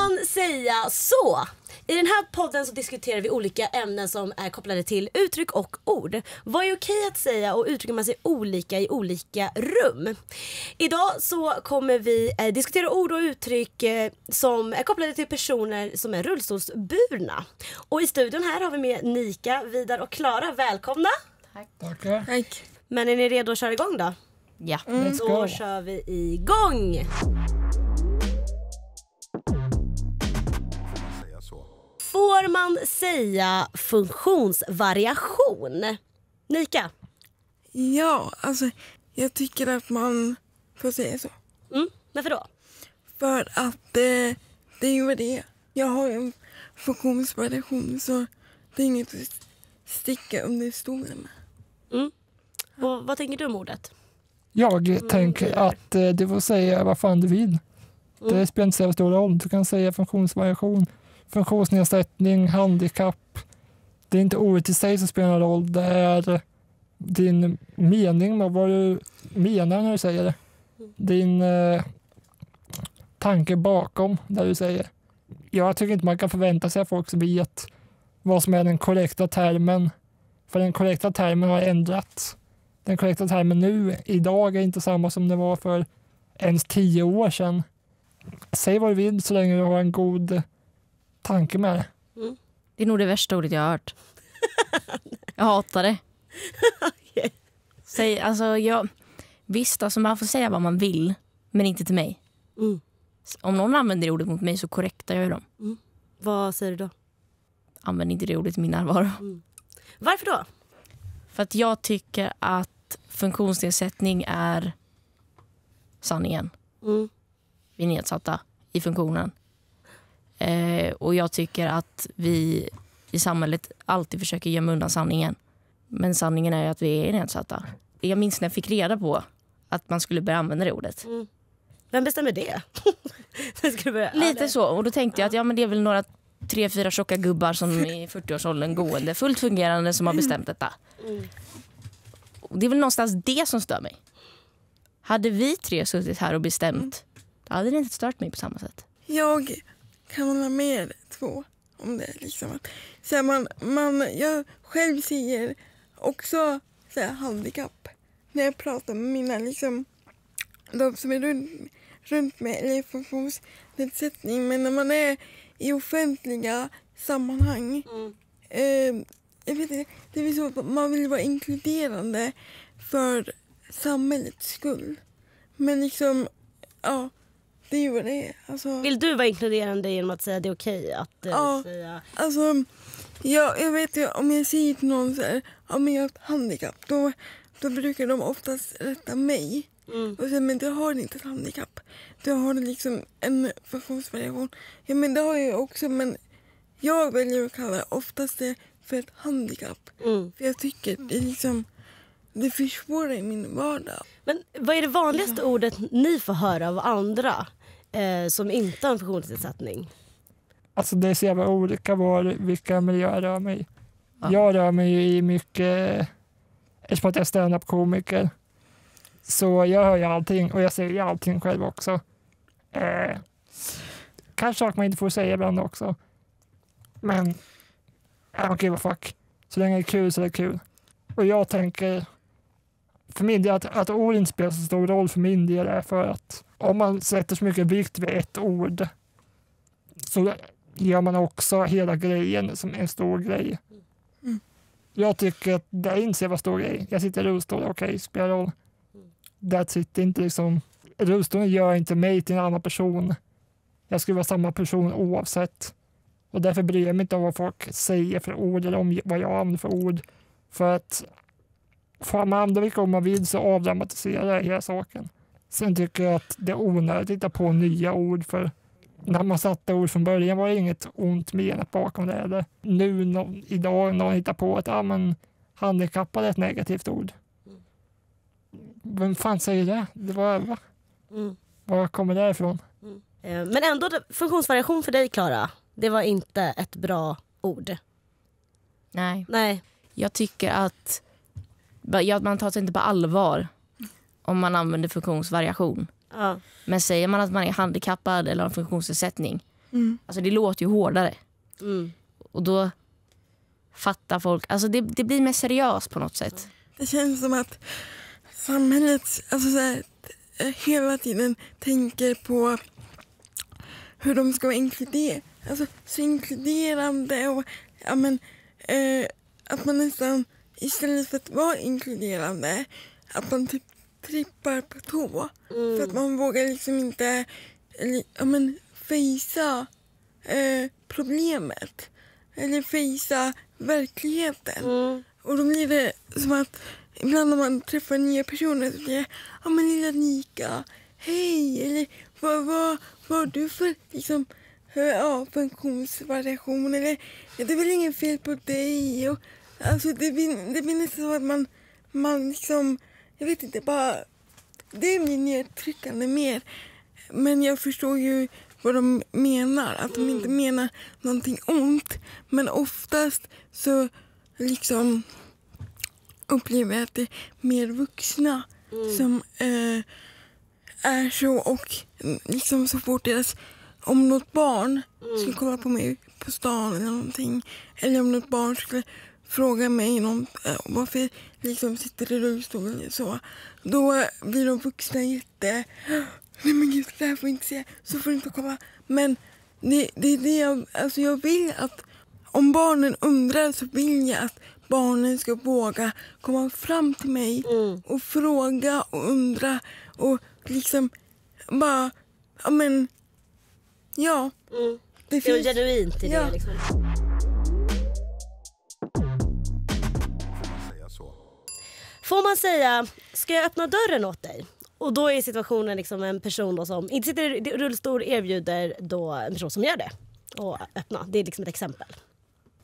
man säga så? I den här podden så diskuterar vi olika ämnen som är kopplade till uttryck och ord. Vad är okej att säga och uttrycker man sig olika i olika rum? Idag så kommer vi diskutera ord och uttryck som är kopplade till personer som är rullstolsburna. Och i studion här har vi med Nika, Vidar och Klara. Välkomna! Tackar. Tack. Men är ni redo att köra igång då? Ja. Då kör vi igång! Får man säga funktionsvariation? Nika? Ja, alltså jag tycker att man får säga så. Varför då? För att det är ju det. Jag har en funktionsvariation så det är inget att sticka under stolen med. Och vad tänker du om ordet? Jag tänker att du får säga vad fan du vill. Det spelar inte så stor roll. Du kan säga funktionsvariation, funktionsnedsättning, handikapp. Det är inte ordet i sig som spelar roll. Det är din mening med vad du menar när du säger det. Din tanke bakom det du säger. Jag tycker inte man kan förvänta sig att folk som vet vad som är den korrekta termen. För den korrekta termen har ändrats. Den korrekta termen nu, idag, är inte samma som det var för ens 10 år sedan. Säg vad du vill så länge du har en god tanke med det. Det är nog det värsta ordet jag har hört. Jag hatar det. Okay. Säg, alltså, visst, alltså, man får säga vad man vill, men inte till mig. Om någon använder det ordet mot mig så korrektar jag dem. Vad säger du då? Använd inte det ordet i min närvaro. Varför då? För att jag tycker att funktionsnedsättning är sanningen. Vi är nedsatta i funktionen. Och jag tycker att vi i samhället alltid försöker gömma undan sanningen. Men sanningen är att vi är nedsatta. Jag minns när jag fick reda på att man skulle börja använda det ordet. Vem bestämmer det? Lite så. Och då tänkte jag att men det är väl några 3-4 tjocka gubbar som i 40-årsåldern gående, fullt fungerande, som har bestämt detta. Och det är väl någonstans det som stör mig. Hade vi 3 suttit här och bestämt, då hade det inte stört mig på samma sätt. Jag kan hålla med 2 om det. Liksom. Så jag själv ser också så här, handikapp. När jag pratar med mina, liksom, de som är runt med eller funktionsnedsättning. Men när man är i offentliga sammanhang, jag vet inte, det är så att man vill vara inkluderande för samhällets skull. Men liksom, ja, det är ju vad det är. Alltså, vill du vara inkluderande genom att säga det är okej att säga? Alltså, jag vet ju, om jag säger till någon så här, men jag har ett handikapp, då brukar de oftast rätta mig. Och säga, men du har inte ett handikapp. Du har liksom en funktionsvariation. Ja, men det har jag också, men jag väljer att kalla oftast det för ett handikapp. För jag tycker det är liksom, det försvårar i min vardag. Men vad är det vanligaste ordet ni får höra av andra som inte har en funktionsnedsättning? Alltså det är så jävla olika vilka miljöer jag rör mig i. Jag rör mig ju i mycket, eftersom att jag är stand-up-komiker. Så jag hör ju allting och jag säger ju allting själv också. Kanske saker man inte får säga ibland också. Men okej, vad fuck. Så länge det är kul så är det kul. Och jag tänker för min del att ord inte spelar så stor roll för min del är för att om man sätter så mycket vikt vid ett ord så gör man också hela grejen som en stor grej. Jag tycker att det inte är en stor grej. Jag sitter i rullstol, okej, spelar roll. That's it, inte liksom, rullstolen gör inte mig till en annan person. Jag skulle vara samma person oavsett. Och därför bryr jag mig inte om vad folk säger för ord eller om vad jag använder för ord. För att får man använda vilka ord man vill så avdramatiserar jag hela saken. Sen tycker jag att det är onödigt att hitta på nya ord, för när man satte ord från början var det inget ont menat bakom det. Eller nu idag någon hittar på att handikappad är ett negativt ord. Vem fan säger det? Det var va? Var kommer det ifrån? Men ändå, funktionsvariation för dig, Klara, det var inte ett bra ord. Nej. Jag tycker att man tar sig inte på allvar om man använder funktionsvariation. Men säger man att man är handikappad eller har en funktionsnedsättning, Alltså det låter ju hårdare. Och då fattar folk. Alltså det blir mer seriöst på något sätt. Det känns som att samhället alltså så här, hela tiden tänker på hur de ska vara så inkluderande och att man nästan istället för att vara inkluderande att man typ trippar på tå för att man vågar liksom inte fejsa problemet eller fejsa verkligheten. Och då blir det som att ibland när man träffar nya personer så blir det, ja men lilla Nika, hej, eller vad har du för liksom, funktionsvariation, eller det är väl ingen fel på dig. Och, alltså det blir nästan så att man liksom, jag vet inte, bara det blir nedtryckande mer. Men jag förstår ju vad de menar, att de inte menar någonting ont, men oftast så liksom upplever jag att det är mer vuxna som är så, och liksom så fort om något barn skulle kolla på mig på stan eller någonting, eller om något barn skulle fråga mig varför jag liksom sitter i rullstol eller så, då blir de vuxna nej men gud, det här får inte säga, så får inte komma. Men det är det jag vill att, om barnen undrar så vill jag att barnen ska våga komma fram till mig och fråga och undra och liksom bara, det finns genuint i det liksom. Får man säga, ska jag öppna dörren åt dig? Och då är situationen liksom en person då som inte sitter i rullstol erbjuder då en person som gör det och öppna. Det är liksom ett exempel.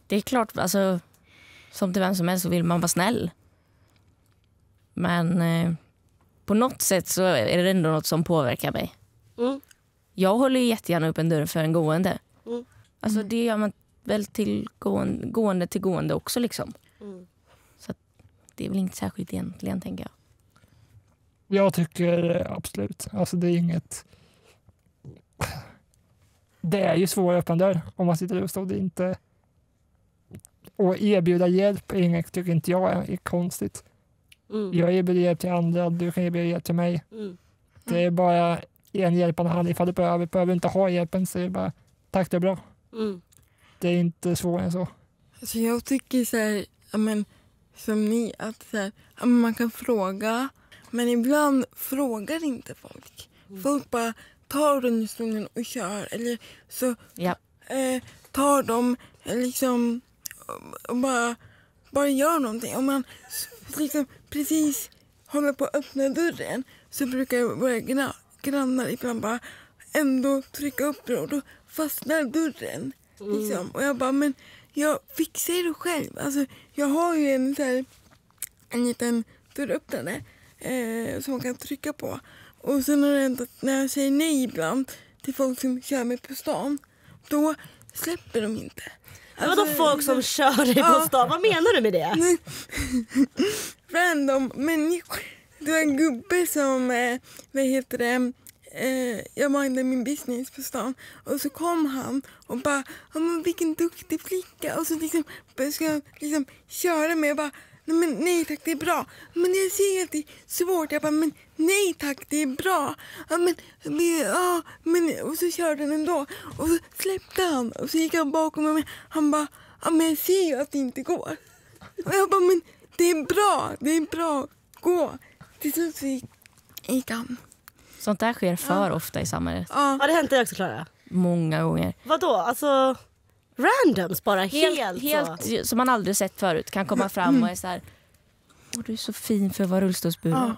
Det är klart, alltså som till vem som helst så vill man vara snäll. Men på något sätt så är det ändå något som påverkar mig. Jag håller ju jättegärna upp en dörr för en gående. Alltså det gör man väl till gående också liksom. Så att det är väl inte särskilt egentligen, tänker jag. Jag tycker absolut. Alltså det är inget... Det är ju svårt att öppna dörr om man sitter och står. Det är inte... Och erbjuda hjälp är inget, tycker inte jag är konstigt. Jag erbjuder hjälp till andra, du kan erbjuda hjälp till mig. Det är bara en hjälpande hand. Ifall du behöver inte ha hjälpen så är det bara tack, det är bra. Det är inte svårare än så. Alltså jag tycker så här, som ni, att så här, man kan fråga, men ibland frågar inte folk. Folk bara tar rullstolen och kör, eller så tar de liksom och bara gör någonting. Om man liksom precis håller på att öppna dörren så brukar våra grannar ibland bara ändå trycka upp det och då fastnar dörren. Liksom. Och jag bara, men jag fixar det själv. Alltså, jag har ju en liten dörröppnare som man kan trycka på. Och sen har det hänt att när jag säger nej ibland till folk som kör mig på stan, då släpper de inte. Alltså, vadå folk som kör dig på stan? Vad menar du med det? Random människor. Det var en gubbe som, jag mindade min business på stan. Och så kom han och bara, men vilken duktig flicka. Och så liksom ska jag liksom köra med och bara, nej tack, det är bra. Men jag ser att det är svårt. Jag bara, men nej tack, det är bra. Och så körde den ändå. Och så släppte han. Och så gick han bakom mig. Han bara, men jag ser ju att det inte går. Och jag bara, men det är bra. Gå. Till slut så gick han. Sånt där sker för ofta i samhället. Har det hänt dig också, Klara? Många gånger. Vadå? Alltså randoms bara helt som man aldrig sett förut kan komma fram och är så här, du är så fin för att vara rullstolsburen.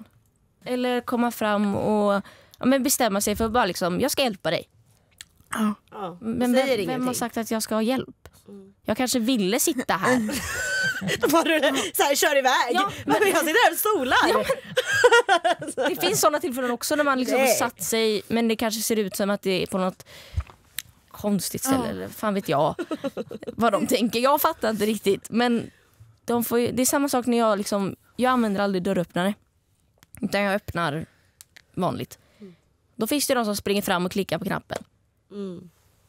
Eller komma fram och bestämma sig för att bara liksom, jag ska hjälpa dig. Men vem har sagt att jag ska ha hjälp? Jag kanske ville sitta här. Var du så här, kör iväg? Men jag sitter här och solar. Det finns sådana tillfällen också när man liksom har satt sig, men det kanske ser ut som att det är på något konstigt ställe, eller fan vet jag vad de tänker. Jag fattar inte riktigt, men det är samma sak när jag använder aldrig dörröppnare, utan jag öppnar vanligt. Då finns det de som springer fram och klickar på knappen.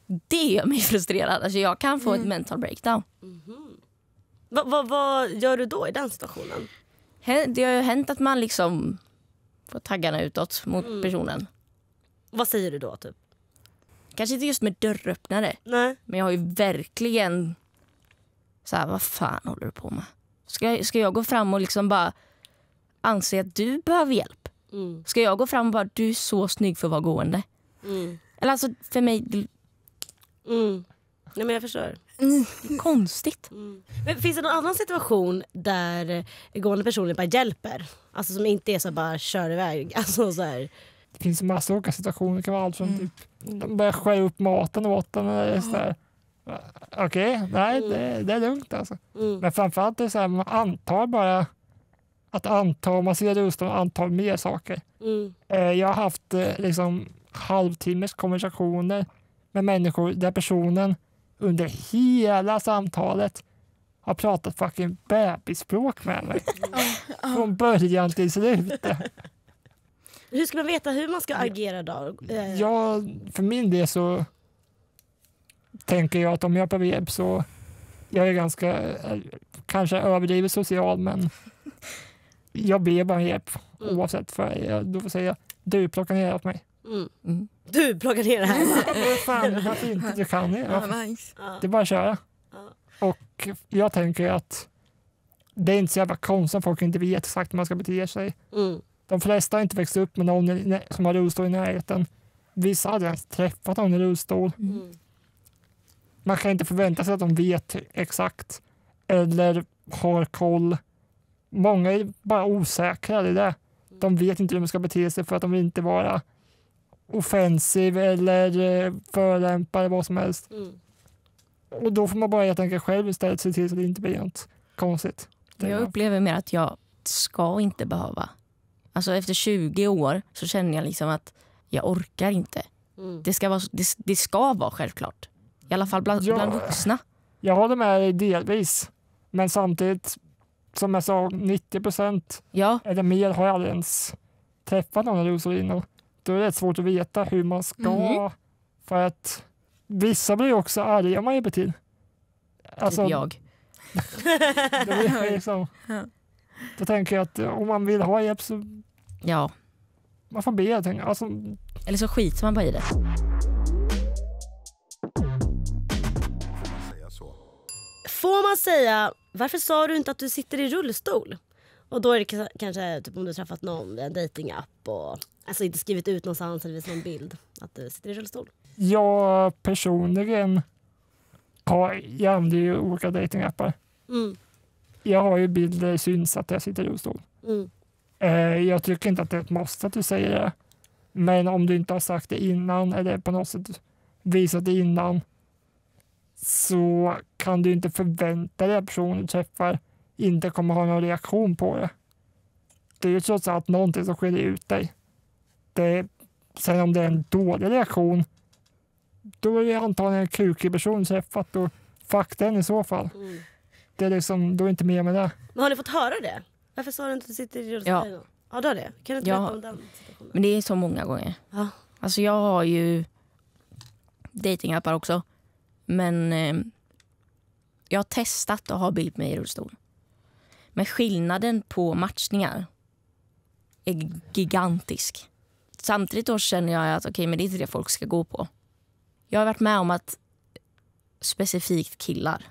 Det gör mig frustrerad. Alltså jag kan få ett mental breakdown. Vad gör du då i den situationen? Det har ju hänt att man liksom får taggarna utåt mot personen. Vad säger du då typ? Kanske inte just med dörröppnare. Nej. Men jag har ju verkligen så här, vad fan håller du på med? Ska jag gå fram och liksom bara anse att du behöver hjälp? Ska jag gå fram och bara, du är så snygg för att vara gående? Eller alltså för mig... Nej, men jag förstår. Det är konstigt. Men finns det någon annan situation där gående personer bara hjälper? Alltså som inte är så bara kör iväg. Alltså så här. Det finns massa olika situationer. Det kan vara allt från typ de börjar skära upp maten åt den. Okej, nej det är lugnt alltså. Men framförallt är det så här, man antar bara man ser rullstol och antar mer saker. Jag har haft liksom halvtimmes konversationer med människor där personen under hela samtalet har pratat fucking bebisspråk med mig. Från början till slutet. Hur ska man veta hur man ska agera då? Ja, för min del så tänker jag att om jag är på webb så jag är ganska, kanske överdrivet social, men jag ber bara hjälp oavsett, för då får säga du plockar ner åt mig. Du plockar ner det här. Fan, varför inte? Du kan det. Nice. Det är bara att köra. Och jag tänker att det är inte så jävla konstigt att folk inte vet exakt hur man ska bete sig. De flesta har inte växt upp med någon som har rullstol i närheten. Vissa hade ens träffat någon i rullstol. Man kan inte förvänta sig att de vet exakt eller har koll. Många är bara osäkra i det. De vet inte hur de ska bete sig för att de vill inte vara offensiv eller förolämpar eller vad som helst. Och då får man bara helt enkelt själv istället se till så det inte blir något konstigt. Jag upplever mer att jag ska inte behöva. Alltså efter 20 år så känner jag liksom att jag orkar inte. Det ska vara självklart. I alla fall bland vuxna. Jag håller med dig delvis. Men samtidigt, som jag sa, 90% eller mer har jag aldrig ens träffat någon rullstol. Då är det svårt att veta hur man ska. För att vissa blir också arga om man hjälper till. Alltså, typ jag. Då tänker jag att om man vill ha hjälp så man får be. Alltså, eller så skiter man bara i det. Får man säga, varför sa du inte att du sitter i rullstol? Och då är det kanske typ om du har träffat någon via en datingapp och alltså inte skrivit ut någonstans eller visat någon bild att du sitter i rullstol. Jag personligen jag använder ju olika datingappar. Jag har ju bilder syns att jag sitter i rullstol. Jag tycker inte att det är ett måste att du säger det. Men om du inte har sagt det innan eller på något sätt visat det innan så kan du inte förvänta dig att personen du träffar inte kommer ha någon reaktion på det. Det är ju trots allt någonting som skiljer ut dig. Sen om det är en dålig reaktion då är det antagligen en kukig person träffat och fuck den i så fall. Det är liksom, då är inte mer med det. Men har ni fått höra det? Varför sa du inte att du sitter i rullstol? Ja, det har det. Kan du inte berätta om den situationen? Men det är så många gånger. Alltså jag har ju datingappar också. Men jag har testat att ha bild med i rullstol. Men skillnaden på matchningar är gigantisk. Samtidigt då känner jag att men det är inte det folk ska gå på. Jag har varit med om att specifikt killar,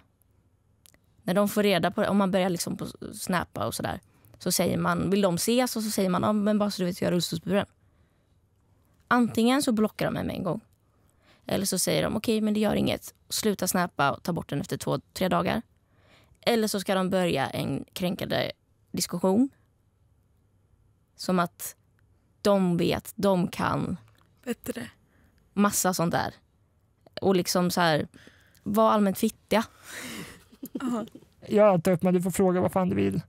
när de får reda på det, om man börjar liksom på snappa och sådär, så säger man, vill de ses? Och så säger man, men bara så du vet, jag är rullstolsburen. Antingen så blockar de mig med en gång. Eller så säger de, okej, men det gör inget. Sluta snappa och ta bort den efter 2-3 dagar. Eller så ska de börja en kränkande diskussion. Som att de vet, de kan bättre. Massa sånt där. Och liksom så här, var allmänt fittiga. Jag är alltid öppen, du får fråga vad fan du vill.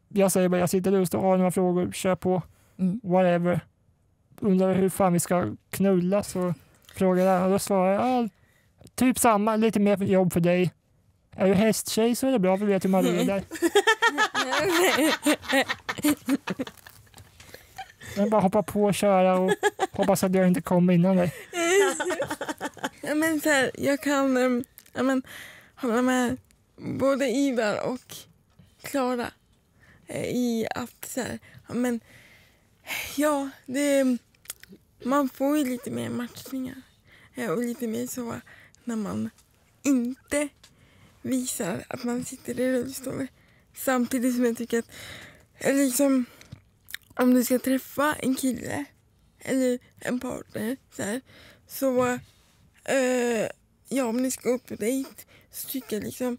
Jag säger bara, jag sitter just och har några frågor, kör på. Whatever. Undrar hur fan vi ska knulla, så frågar jag och då svarar jag typ samma, lite mer jobb för dig. Är du hästtjej så är det bra, vi vet hur man leder. Men bara hoppa på och köra och hoppas att jag inte kommer innan dig. Ja, men så här, jag kan hålla med både Ivar och Klara i att så här, man får ju lite mer matchningar och lite mer så när man inte visar att man sitter i rullstol. Samtidigt som jag tycker att liksom, om du ska träffa en kille eller en partner så om ni ska upp på dejt så tycker jag liksom,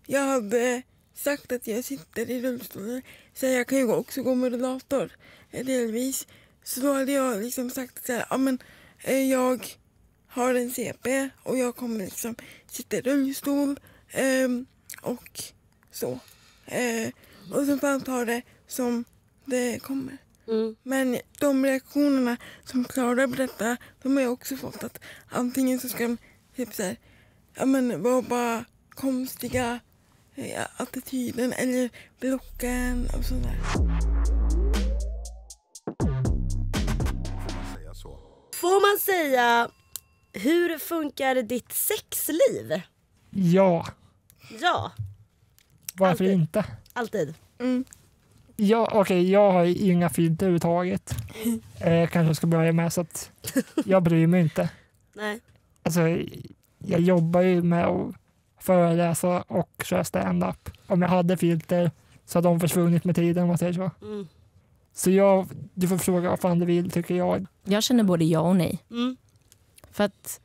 jag hade sagt att jag sitter i rullstol, så jag kan ju också gå med rullator delvis. Så då hade jag liksom sagt så här, jag har en CP och jag kommer liksom sitta i rullstol och så. Och så får jag ta det som det kommer. Men de reaktionerna som Klara berättar, de har jag också fått, att antingen så ska de typ så här, vara bara konstiga attityden eller blocken och sådär. Får man säga, hur funkar ditt sexliv? Ja, Ja, varför Alltid. inte? alltid. Ja, okej, jag har inga filter överhuvudtaget. Kanske jag ska börja med, så att jag bryr mig inte. Nej. Alltså, jag jobbar ju med att föreläsa och köra stand-up. Om jag hade filter så hade de försvunnit med tiden, om man säger så. Så du får fråga vad fan du vill, tycker jag. Jag känner både ja och nej. Mm. För att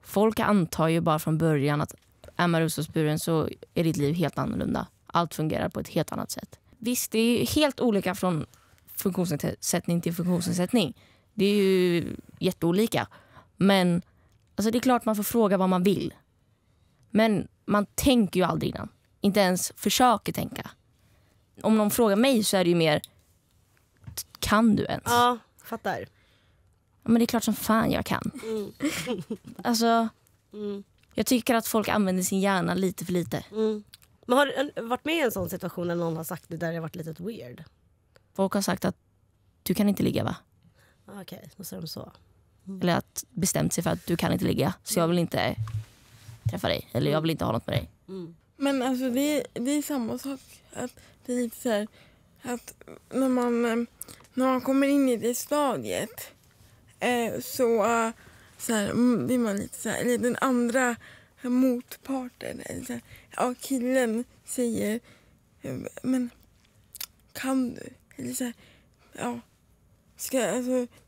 folk antar ju bara från början att är man rullstolsburen så är ditt liv helt annorlunda. Allt fungerar på ett helt annat sätt. Visst, det är helt olika från funktionsnedsättning till funktionsnedsättning. Det är ju jätteolika. Men alltså, det är klart man får fråga vad man vill. Men man tänker ju aldrig innan. Inte ens försöker tänka. Om någon frågar mig så är det ju mer, kan du ens? Ja, fattar. Ja, men det är klart som fan jag kan. Alltså, jag tycker att folk använder sin hjärna lite för lite. Men har du varit med i en sån situation när någon har sagt det där det har varit lite weird? Folk har sagt att du kan inte ligga, va? Okej, då säger de så. Eller att bestämt sig för att du kan inte ligga. Så jag vill inte träffa dig. Eller jag vill inte ha något med dig. Men alltså det är samma sak. Att det är lite så här, att när man kommer in i det stadiet så blir man lite så här, eller den andra motparten, eller så här, killen säger, men kan du? Eller så här,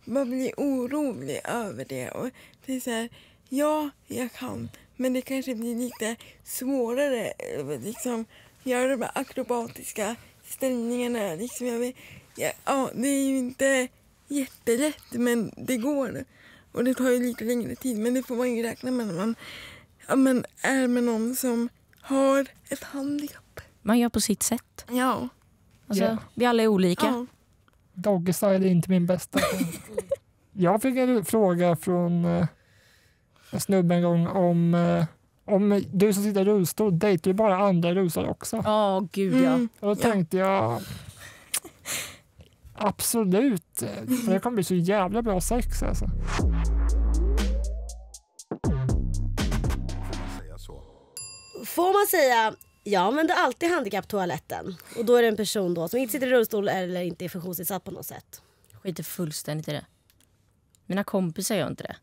man blir orolig över det. Och det är så här, ja, jag kan. Men det kanske blir lite svårare liksom göra de här akrobatiska ställningarna. Liksom, det är ju inte jättelätt, men det går. Och det tar ju lite längre tid, men det får man ju räkna med när man är med någon som har ett handikapp. Man gör på sitt sätt. Ja. Alltså, vi alla är olika. Ja. Doggy style är inte min bästa. Jag fick en fråga från en snubbe en gång om du som sitter i rullstol, dejtar du bara andra rullstol också? Ja, gud ja. Och då tänkte jag absolut, för det kommer bli så jävla bra sex alltså. Får man säga, jag använder alltid handikapptoaletten. Och då är det en person då som inte sitter i rullstol eller inte är funktionsnedsatt på något sätt. Skiter fullständigt i det. Mina kompisar gör inte det.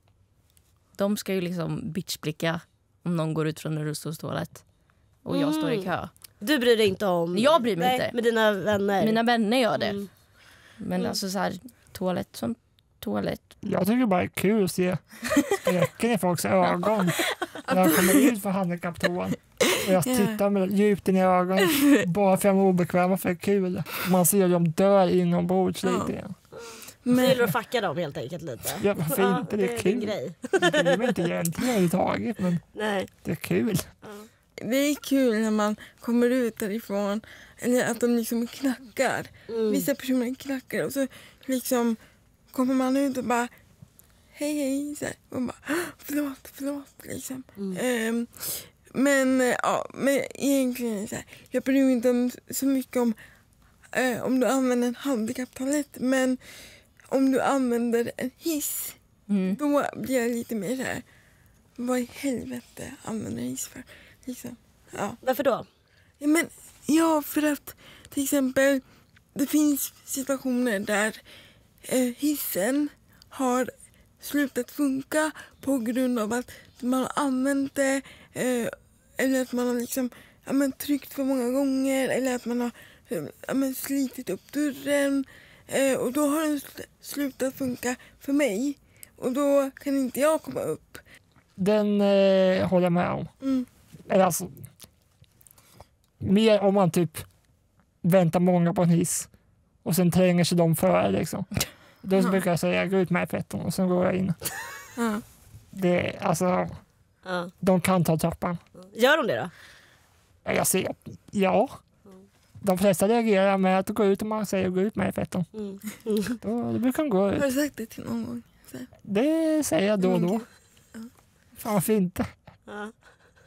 De ska ju liksom bitchblicka om någon går ut från en rullstolstoalett. Och jag står i kö. Du bryr dig inte om... Jag bryr mig inte. Med dina vänner. Mina vänner gör det. Men alltså så här, toalett som toalett. Jag tycker bara det är kul att se skräcken i folks ögon när de kommer ut från handikapptoan. Och jag tittar med djupt in i ögonen bara för att de är obekväma, för det är kul. Man ser dem dör inombords lite grann. Men gillar att fucka dem helt enkelt lite. Ja, varför inte? Det är kul. Grej. Det är väl inte egentligen överhuvudtaget, men Nej. det är kul. Det är kul när man kommer ut därifrån, eller att de liksom knackar. Vissa personer knackar och så liksom kommer man ut och bara hej, så här, och bara förlåt liksom. Men egentligen så här, jag bryr mig inte så mycket om du använder en handikapptoalett, men om du använder en hiss, då blir jag lite mer så här, vad i helvete använder hiss för? Liksom. Ja. Varför då? Ja, för att till exempel det finns situationer där hissen har slutat funka på grund av att man har använt det eller att man har liksom, tryckt för många gånger eller att man har slitit upp dörren och då har den slutat funka för mig och då kan inte jag komma upp. Den håller jag med om. Mm. Eller alltså, mer om man typ väntar många på en hiss och sen tränger sig de före liksom. Då brukar jag säga gå ut med fetten och sen går jag in. Ja. Det, alltså, de kan ta trappan. Gör de det då? Jag ser, ja. De flesta reagerar med att gå ut och man säger gå ut med fetten. Då brukar de gå Har ut. du sagt det till någon gång? Det säger jag då och då. Fan varför inte?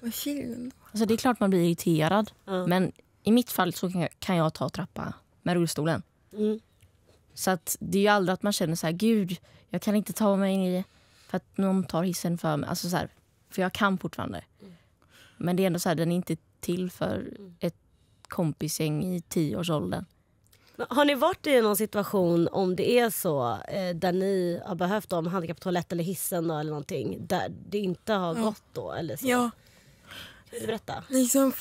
Vad chill. Alltså det är klart man blir irriterad. Men i mitt fall så kan jag ta trappa med rullstolen. Så att det är ju aldrig att man känner så här, gud, jag kan inte ta mig in i för att någon tar hissen för mig. Alltså så här, för jag kan fortfarande. Men det är ändå så här, den är inte till för ett kompisgäng i 10-årsåldern. Har ni varit i någon situation om det är så där ni har behövt handikapptoalett eller hissen då, eller någonting där det inte har gått då eller så? Ja. Kan du berätta? Liksom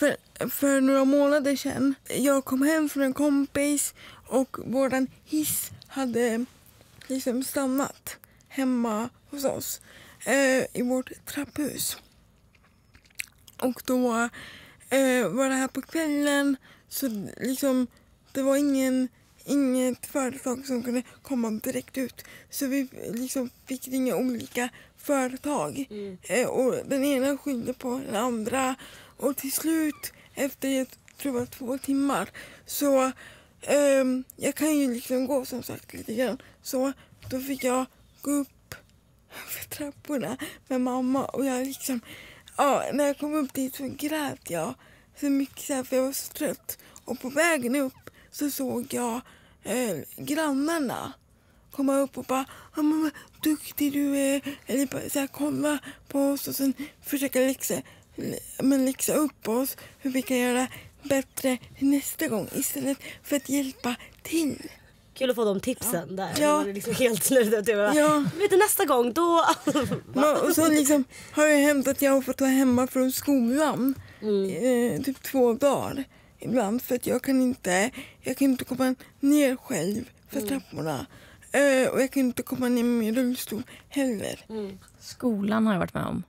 för några månader sedan. Jag kom hem från en kompis och våran hiss hade liksom stannat hemma hos oss i vårt trapphus. Och då var det här på kvällen så liksom det var inget företag som kunde komma direkt ut. Så vi liksom fick ringa olika företag. Och den ena skyllde på den andra. Och till slut, efter jag tror det var 2 timmar, så jag kan ju liksom gå som sagt lite grann. Så då fick jag gå upp för trapporna med mamma. Och jag liksom, när jag kom upp dit så grät jag så mycket så här, för jag var så trött. Och på vägen upp så såg jag grannarna komma upp och bara vad duktig du är. Eller bara så här, kolla på oss och sen försöka läxa upp oss hur vi kan göra bättre nästa gång istället för att hjälpa till. Kul att få de tipsen där. Ja. Det var liksom helt slut. Ja. Vet du, nästa gång då... Och så liksom har det hänt att jag har fått vara hemma från skolan typ 2 dagar ibland för att jag kan inte komma ner själv för trapporna. Och jag kan inte komma ner med min rullstol heller. Skolan har jag varit med om.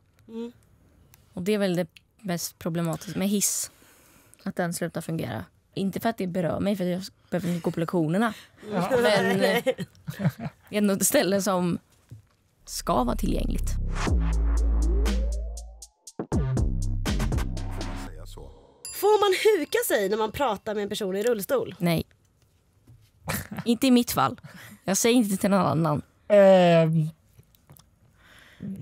Och det är väl det mest problematiska med hiss. Att den slutar fungera. Inte för att det berör mig, för att jag behöver inte gå på lektionerna. Men det är ändå ett ställe som ska vara tillgängligt. Får man huka sig när man pratar med en person i rullstol? Nej. Inte i mitt fall. Jag säger inte till någon annan.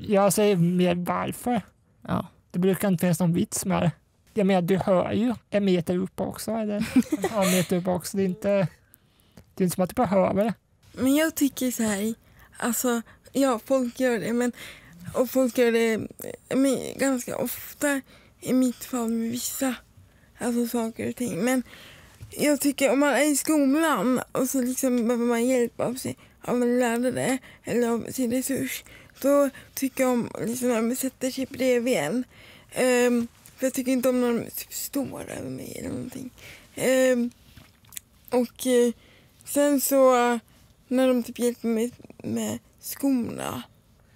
Jag säger mer varför. Ja. Det brukar inte finnas någon vits med det. Jag menar, du hör ju en meter upp också. Eller en halv meter upp också. Det är inte som att du behöver det. Men jag tycker så här, alltså, ja, folk gör det, och folk gör det ganska ofta i mitt fall med vissa saker och ting. Men jag tycker om man är i skolan och så liksom behöver man hjälp av en lärare eller av sin resurs, då tycker jag om liksom, när man sätter sig bredvid en. För jag tycker inte om när de typ står över mig eller någonting. Sen så när de typ hjälper mig med skorna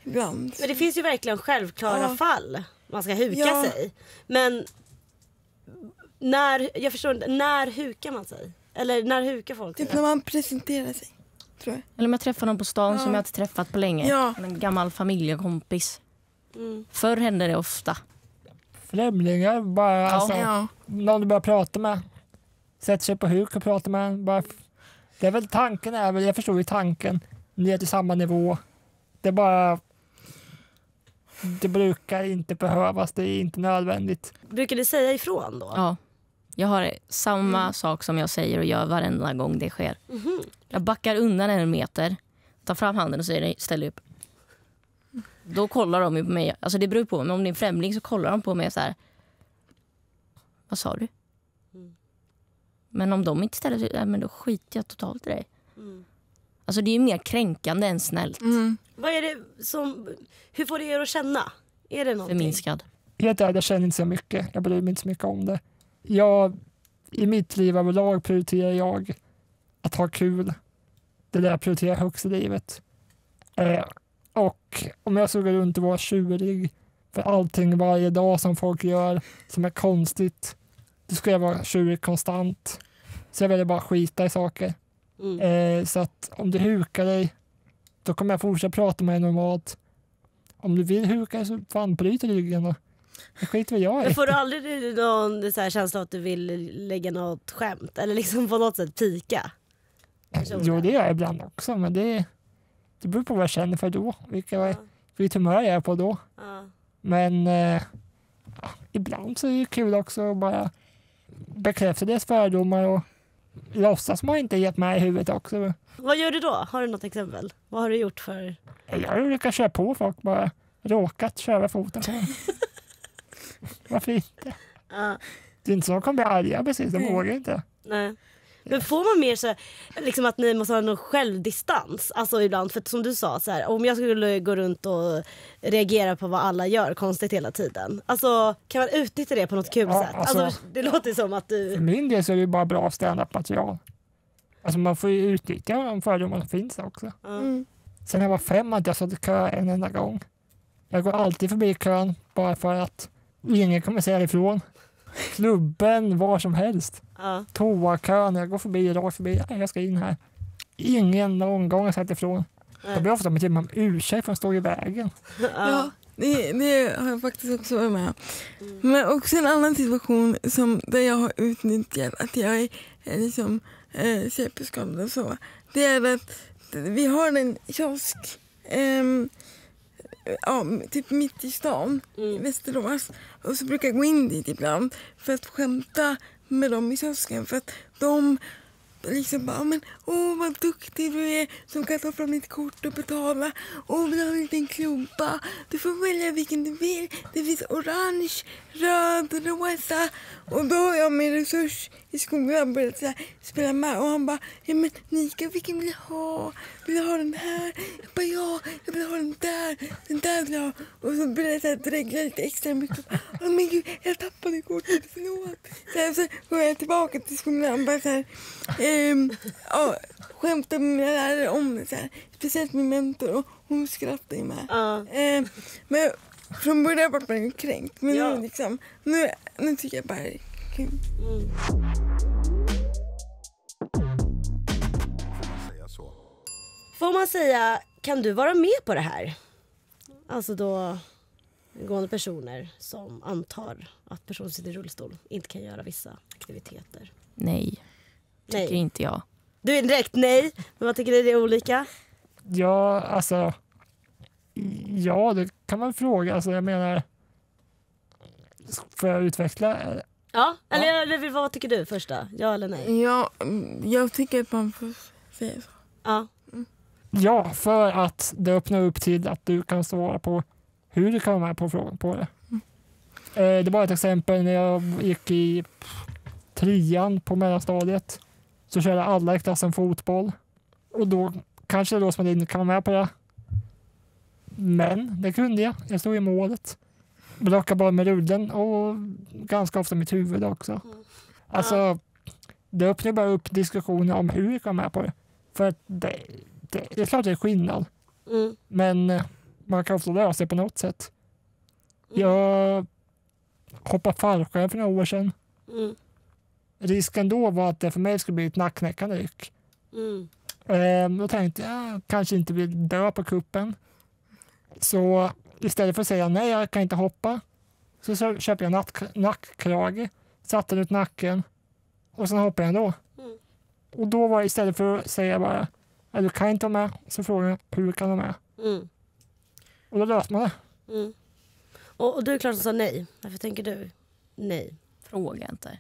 ibland. Men det finns ju verkligen självklara fall man ska huka sig. Men jag förstår inte, när hukar man sig? Eller när hukar folk sig? Typ när man presenterar sig, tror jag. Eller om jag träffar någon på stan som jag inte träffat på länge. Ja. En gammal familjekompis. Förr hände det ofta. Främlingar, bara någon du börjar prata med. Sätter sig på huk och pratar med en. Bara, det är väl tanken, jag förstår ju tanken. Ner till samma nivå. Det är bara... Det brukar inte behövas, det är inte nödvändigt. Brukar du säga ifrån då? Ja. Jag har samma sak som jag säger och gör varenda gång det sker. Jag backar undan 1 meter, tar fram handen och säger ställ upp. då kollar de ju på mig. Alltså det beror på, men om det är en främling så kollar de på mig så här. Vad sa du? Men om de inte ställer sig, men då skiter jag totalt i dig. Alltså det är ju mer kränkande än snällt. Vad är det som... Hur får det er att känna? Är det någonting? Förminskad. Helt ärligt, jag känner inte så mycket. Jag bryr mig inte så mycket om det. I mitt liv överlag prioriterar jag att ha kul. Det är det jag prioriterar högst i livet. Och om jag såg runt och var tjurig för allting varje dag som folk gör som är konstigt, då ska jag vara tjurig konstant. Så jag väljer bara skita i saker. Så att om du hukar dig, då kommer jag fortsätta prata med dig normalt. Om du vill huka dig så fan bryter ryggen och det skiter väl jag i. Men får du aldrig någon så här känsla att du vill lägga något skämt eller liksom på något sätt pika? Jo, det gör jag ibland också, men det beror på vad jag känner för då. Vilket humör jag är på då. Men ibland så är det kul också att bara bekräfta deras fördomar och låtsas man inte gett med i huvudet också. Vad gör du då? Har du något exempel? Vad har du gjort för... Jag har olika köra på folk, bara råkat köra foten på dem. Varför inte? Det är inte så att de kommer bli arga precis, de vågar inte. Nej. Men får man mer så liksom att ni måste ha någon självdistans? Alltså ibland, för som du sa, så här, om jag skulle gå runt och reagera på vad alla gör konstigt hela tiden. Alltså, kan man utnyttja det på något kul sätt? Alltså, det låter som att du... För min del så är det bara bra stand-up material. Alltså man får ju utnyttja de fördomar som finns också. Sen jag var 5 att jag satt i kö en enda gång. Jag går alltid förbi kön bara för att ingen kommer säga ifrån. Klubben, var som helst. Toakön, jag går förbi, rakt förbi. Jag ska in här. Ingen någon gång har sagt ifrån. Jag blir ofta med till ursäkt för att stå i vägen. Ja, det har jag faktiskt också varit med. Men också en annan situation där jag har utnyttjat att jag är liksom CP-skadad och så. Det är att vi har en kiosk typ mitt i stan i Västerås, och så brukar jag gå in dit ibland för att skämta med dem i kiosken, för att de liksom bara, men vad duktig du är som kan ta fram ditt kort och betala. Vill ha en liten klubba? Du får välja vilken du vill. Det finns orange, röd, rosa. Och då har jag med resurs i skolan börjat så här, spela med. Och han bara, ja men Nika, vilken vill du ha? Vill du ha den här? Jag bara, ja, jag vill ha den där. Den där vill jag ha. Och så började jag så här dregla lite extra mycket. Men gud, jag tappade kortet, förlåt. Så går jag tillbaka till skolan och bara så här, skämtar med mina lärare om det så här. Speciellt min mentor, och hon skrattar ju med. Men från början var man ju kränkt. Men nu, liksom, nu tycker jag bara det är kul. Får man säga, kan du vara med på det här? Alltså då gående personer som antar att personer som sitter i rullstol inte kan göra vissa aktiviteter. Nej, tycker inte jag. Du är direkt nej, men vad tycker ni, det är olika? Ja, alltså... Ja, det kan man fråga. Alltså, jag menar... Får jag utveckla? Ja, eller vad tycker du första? Ja eller nej? Ja, jag tycker att man får säga så. Ja. Ja, för att det öppnar upp till att du kan svara på hur du kan vara med på frågan på det. Det var ett exempel när jag gick i 3:an på mellanstadiet. Så körde alla i klassen fotboll. Och då kanske det då som att jag inte kan vara med på det. Men det kunde jag. Jag stod i målet. Blockade bara med rullen och ganska ofta mitt huvud också. Alltså, det öppnar bara upp diskussioner om hur vi kan vara med på det. För att det är klart det är skillnad. Men man kan ofta lära sig på något sätt. Jag hoppade fallskärm för några år sedan. Risken då var att det för mig skulle bli ett nacknäckande ryck. Då tänkte jag kanske inte vill dö på kuppen. Så istället för att säga nej, jag kan inte hoppa, så köpte jag nackkrage, satte den ut nacken och sen hoppade jag ändå. Och då var det istället för att säga bara du kan inte vara med, så frågade jag hur kan du vara med? Och då löste man det. Och du är klart som sa nej. Varför tänker du nej? Fråga inte.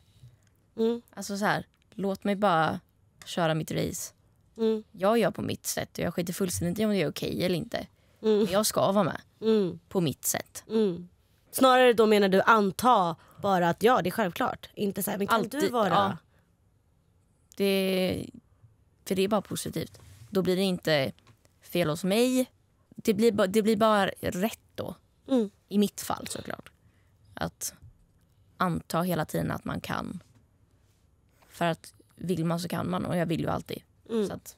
Alltså så här, låt mig bara köra mitt race. Jag gör på mitt sätt och jag skiter fullständigt i om det är okej eller inte. Men jag ska vara med. på mitt sätt. Snarare då menar du anta bara att ja, det är självklart. Inte så här, men kan Alltid, du vara... ja. För det är bara positivt. Då blir det inte fel hos mig. Det blir bara rätt då. I mitt fall såklart. Att anta hela tiden att man kan. För att vill man så kan man. Och jag vill ju alltid. Så att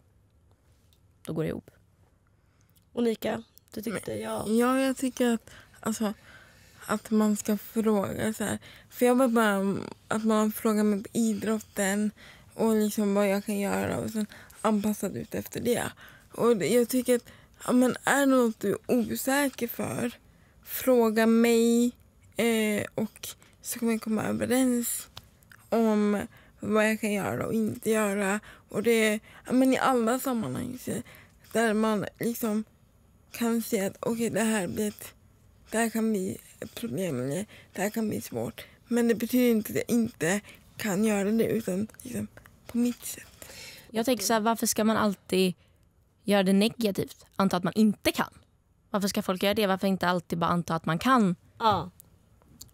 då går det ihop. Och Nika, du tyckte Ja, jag tycker att man ska fråga så här. För jag var bara att man frågar mig på idrotten och liksom vad jag kan göra och sen anpassat ut efter det. Och jag tycker att är det något du är osäker för, fråga mig och så kan man komma överens om vad jag kan göra och inte göra. Och det är i alla sammanhang där man liksom kan se att okej, det här kan bli ett problem eller det här kan bli svårt. Men det betyder inte att jag inte kan göra det utan liksom på mitt sätt. Jag tänker så här, varför ska man alltid göra det negativt? Anta att man inte kan. Varför ska folk göra det? Varför inte alltid bara anta att man kan? Ja.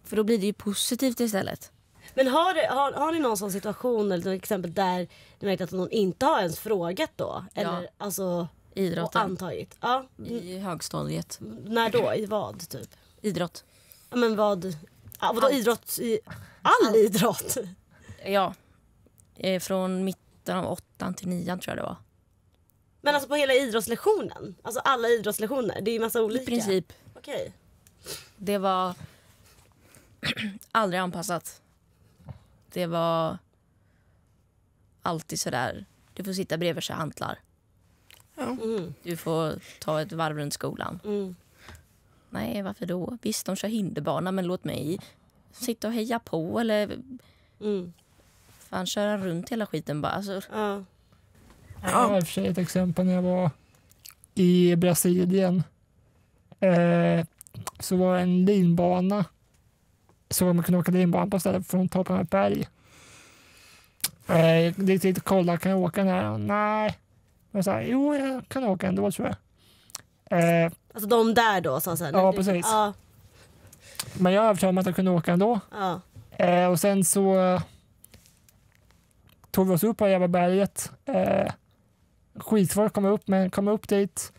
För då blir det ju positivt istället. Men har ni någon sån situation eller till exempel där ni märkt att någon inte har ens frågat då? Eller alltså idrotten. och antagit? Ja. I högstadiet. När då? I vad typ? Idrott. Ja, men vadå idrott? All idrott? Ja. Från mitten av 8 till 9 tror jag det var. Men alltså på hela idrottslektionen? Alltså alla idrottslektioner? Det är ju massa olika. I princip. Okej. Det var aldrig anpassat. Det var alltid sådär. Du får sitta bredvid sig hantlar. Ja. Du får ta ett varv runt skolan. Nej, varför då? Visst, de kör hinderbana, men låt mig sitta och heja på eller fan köra runt hela skiten bara. Alltså. Jag har i och för sig ett exempel när jag var i Brasilien. Så var det en linbana. Så man kunde åka linbana på stället från toppen av ett berg. Jag gick dit och kollade, kan jag åka den här? Nej. Men så här, jo, jag kan åka ändå tror jag. Alltså de där då? Så här, Ja, precis. Ja. Men jag övertygade mig att jag kunde åka ändå. Ja. Och sen så tog vi oss upp på jävla berget. Skitsvårt att komma upp dit.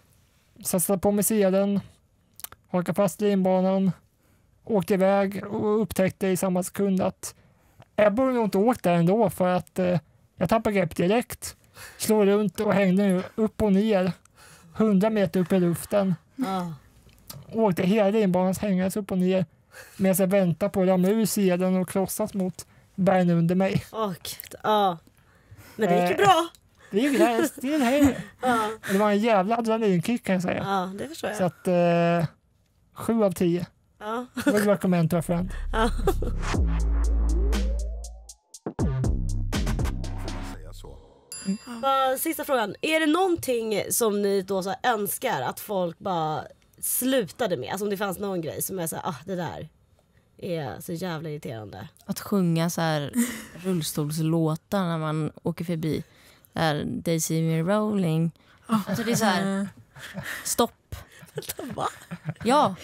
Satsade på mig sedeln. Hakade fast linbanan. Åkte iväg och upptäckte i samma sekund att jag borde nog inte åkt där ändå för att jag tappade grepp direkt. Slår runt och hängde upp och ner. 100 meter upp i luften. Åkte hela linbanans hängandes upp och ner medan jag väntade på att ramla ur sedeln och krossas mot bergen under mig. Men det gick ju bra. Det gick det var en jävla adrenalinkick kan jag säga. Ja, det förstår jag. Så att 7 av 10. Ja. Would recommend to a friend. Sista frågan. Är det någonting som ni då så önskar att folk bara slutade med? Alltså om det fanns någon grej som är så här, det där är så jävla irriterande. Att sjunga så här rullstolslåtar när man åker förbi. Där They see me rolling. Alltså det är så här, stopp. Va? Ja.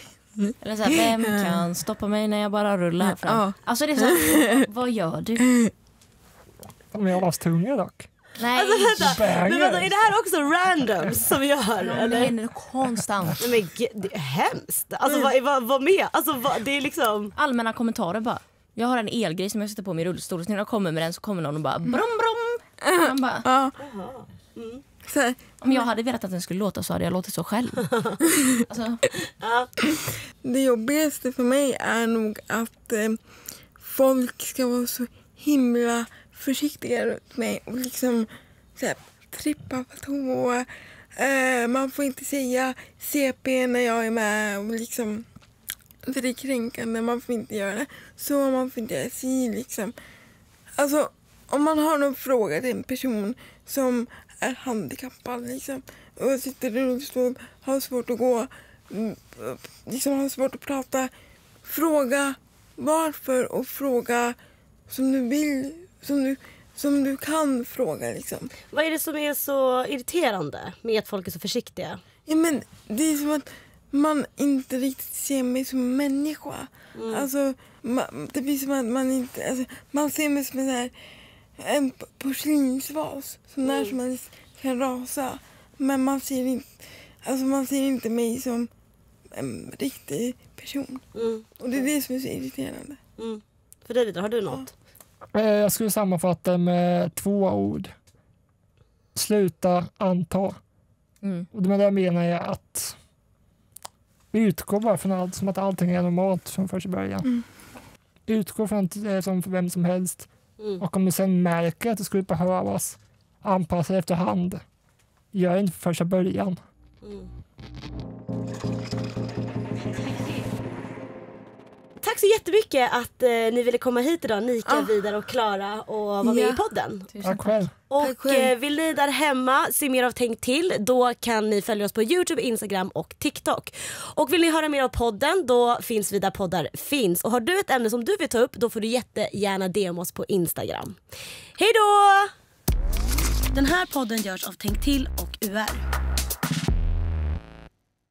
Eller så här, vem kan stoppa mig när jag bara rullar fram? Alltså det är så här, vad gör du? De är astunga dock. Nej. Alltså vänta, är det här också randoms som gör? Det händer konstant. Men det är hemskt. Alltså vad med? Alltså det är liksom allmänna kommentarer bara. Jag har en elgrej som jag sätter på mig i rullstol. Så när jag kommer med den så kommer någon och bara brum brum. Man bara, om jag hade velat att den skulle låta så hade jag låtit så själv. Alltså. Det jobbigaste för mig är nog att folk ska vara så himla försiktiga runt mig och liksom så här, trippa på tå. Man får inte säga CP när jag är med och liksom, för det är kränkande, man får inte göra det. Så man får inte göra si liksom. Alltså om man har någon fråga till en person som är handikappad liksom, och sitter i rullstol, har svårt att gå, liksom har svårt att prata, fråga varför och fråga som du vill, som du kan fråga liksom. Vad är det som är så irriterande med att folk är så försiktiga? Ja men det är som att man inte riktigt ser mig som människa. Alltså, det blir som att man inte... Alltså, man ser mig som en porslinsvas. Som där som man kan rasa. Men man ser inte mig som en riktig person. Och det är det som är så irriterande. För dig, Vidar, har du något? Jag skulle sammanfatta med 2 ord. Sluta anta. Och med det menar jag att vi utgår bara från allt som att allting är normalt från första början. Utgår från att det är som för vem som helst. Och om du sen märker att det skulle behövas, anpassa det efterhand. Gör det inte för första början. Tack så jättemycket att ni ville komma hit idag, Nika, Vidar och Klara, och vara med i podden. Tack själv. Och vill ni där hemma se mer av Tänk till, då kan ni följa oss på YouTube, Instagram och TikTok. Och vill ni höra mer av podden, då finns vi där poddar finns. Och har du ett ämne som du vill ta upp, då får du jättegärna DM oss på Instagram. Hej då! Den här podden görs av Tänk till och UR.